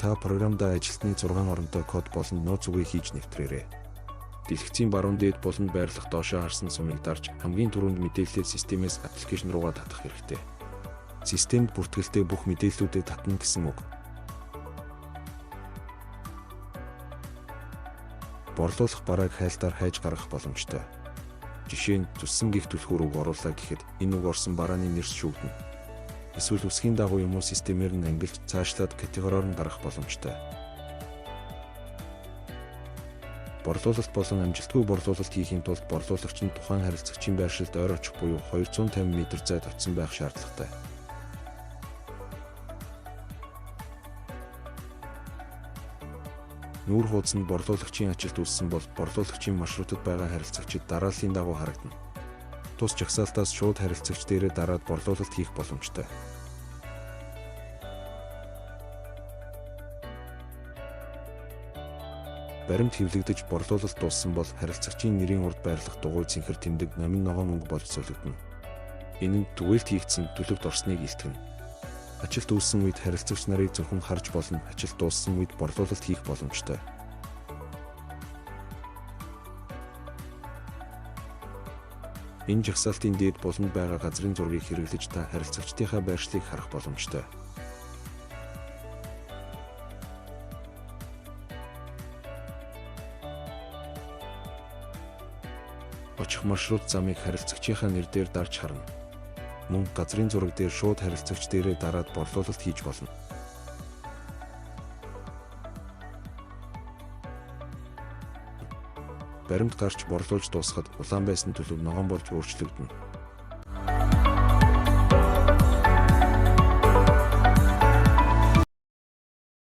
Та програмдаа ажилтны 6 оронтой код болон нууц үгийг хийж нэвтрээрэй. Дэлгэцийн баруун дээд буланд байрлах доошоо харсан сумыг дарж хамгийн түрүүнд мэдээллээ системээс аппликейшн руугаа татах хэрэгтэй. Системд бүртгэлтэй бүх мэдээллүүдэд татна гэсэн үг. Борлуулах барааг хайлтаар хайж гаргах боломжтой. Жишээ нь зүссэн гих түлхүүр үг оруулаа гэхэд энэ үг орсон барааны нэрс шүүгдэнэ. Эсвэл үсгийн дагуу юм уу системээр нь ангилж цаашлаад категориор нь дарах боломжтой. Борлуулалт болон амжилтгүй борлуулалт хийхин тулд борлуулагч нь тухайн харилцагчийн байршилд ойр очих буюу 250 м зайд очсон байх шаардлагатай. Нүүр хуудсанд борлуулагчийн ажилд үүссэн бол борлуулагчийн маршрутад байгаа харилцагчид дарааллын дагуу харагдана. Тус жагсаалтаас шууд харилцагч дээрээ дараад борлуулалт хийх боломжтой. Баримт хэвлэгдэж борлуулалт дууссан бол харилцагчийн нэрийн урд байрлах дугуй цэнхэр тэмдэг номин ногоон мөнгө болж солигдно. Энэ нь түгээлт хийгдсэн төлөвт орсныг илтгэнэ. Ажилт үүссэн үед харилцагч нарыг зөвхөн харж болно, ажилт дууссан үед борлуулалт хийх боломжтой. Энэ жагсаалтын дээд буланд байгаа газрын зургийг хэрэглэж та харилцагчдынхаа байршлыг харах боломжтой. Очих маршрут замыг харилцагчийнхаа нэр дээр дарж харна. Мөн газрын зураг дээр шууд харилцагч дээрээ дараад борлуулалт хийж болно. Баримт гарч борлуулж дуусахад улаан байсан төлөв ногоон болж өөрчлөгдөнө.